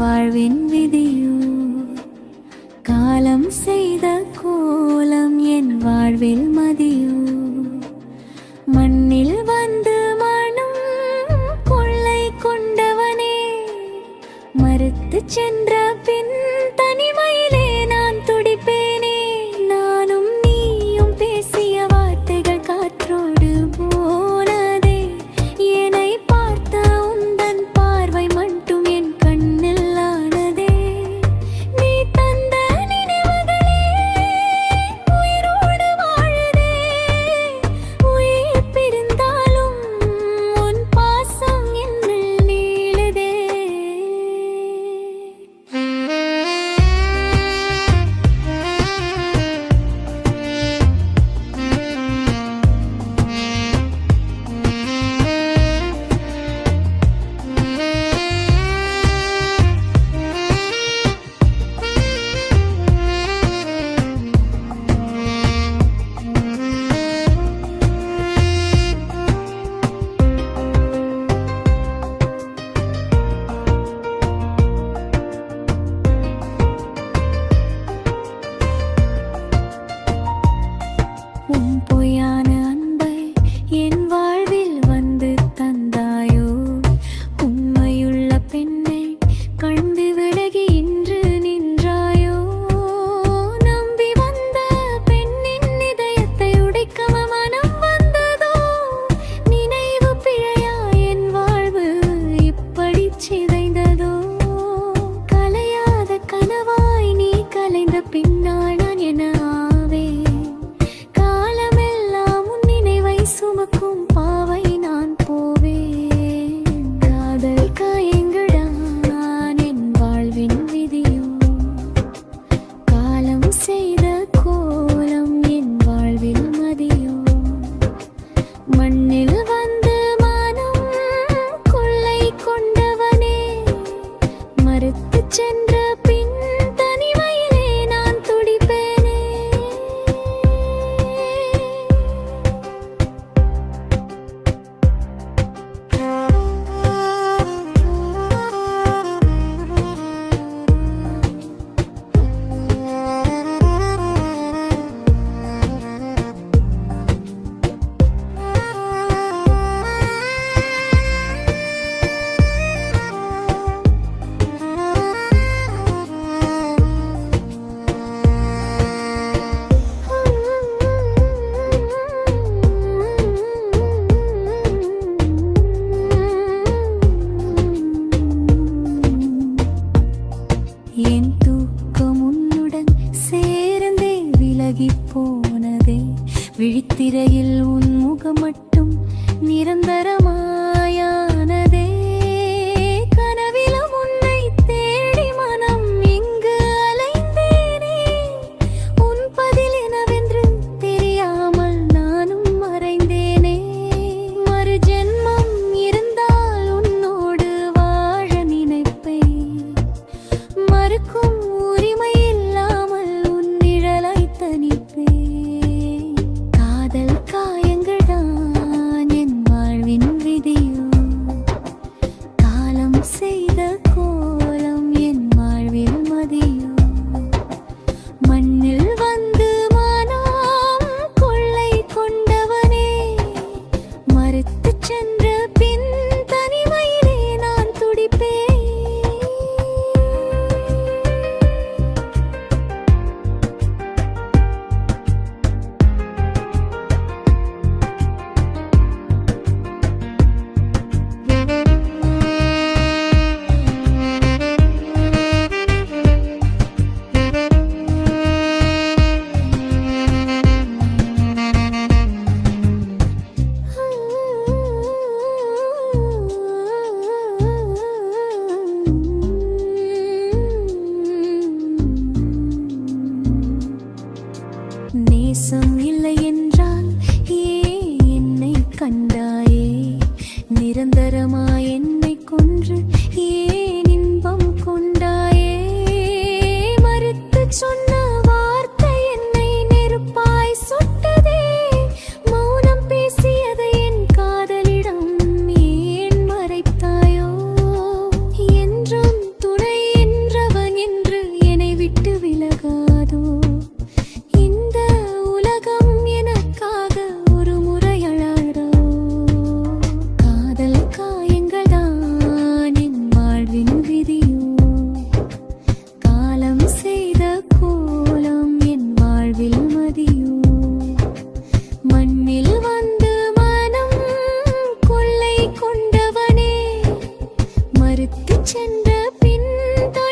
வாழ்வின் விதியோ காலம் செய்த கோலம் என் வாழ்வில் மதியோ மண்ணில் வந்து மனம் கொள்ளை கொண்டவனே மறுத்து சென்ற பின் தனிமையிலே நான் துடிப்பேனே நானும் நீயும் பேசிய வார்த்தைகள் காற்றோடு போனதே என்னை பார்த்த உந்தன் பார்வை மட்டும் என் கண்ணில் ஆனதே நீ தந்த நினைவுகளே உயிரோடு வாழுதே உயிர் பிரிந்தாலும் உன் பாசம் என்னில் நீளுதே உன் பொய்யான அன்பை என் வாழ்வில் வந்து தந்தாயோ உண்மையுள்ள பெண்ணை கண்டு விலகி இன்று நின்றாயோ நம்பி வந்த பெண்ணின் இதயத்தை உடைக்கவ மனம் வந்ததோ நினைவு பிழையா என் வாழ்வு இப்படி சிதைந்ததோ கலையாத கனவாய் நீ கலைந்த பின்னால் நான் என ஆவேன் காலமெல்லாம் உன் நினைவை சுமக்கும் பாவை நான் போவேன் காதல் காயங்கள்தான் என் வாழ்வின் விதியோ காலம் செய்த கோலம் என் வாழ்வில் மதியோ மண்ணில் வந்து மனம் கொள்ளை கொண்டவனே மறுத்து சென்ற பின் தனிமையிலே நான் துடிப்பேனே என் தூக்கம் உன்னுடன் சேர்ந்தே விலகி போனதே விழித்திரையில் உன் முகம் மட்டும் நிரந்தரமாயானதே கனவிலும் உன்னை தேடி மனம் இங்கு அலைந்தேனே உன் பதில் என்னவென்று தெரியாமல் நானும் மறைந்தேனே மறு ஜென்மம் இருந்தால் உன்னோடு வாழ நினைப்பேன் மறுக்கும் உரிமை இல்லாமல் உன் நிழலை தனிப்பேன் காதல் காயங்கள் தான் என் வாழ்வின் விதியோ காலம் செய்த கோலம் என் வாழ்வில் மதியோ மண்ணில் வந்து மனம் கொள்ளை கொண்டவனே மறுத்து சென்ற பின் தனிமையிலே நான் துடிப்பேன் துணை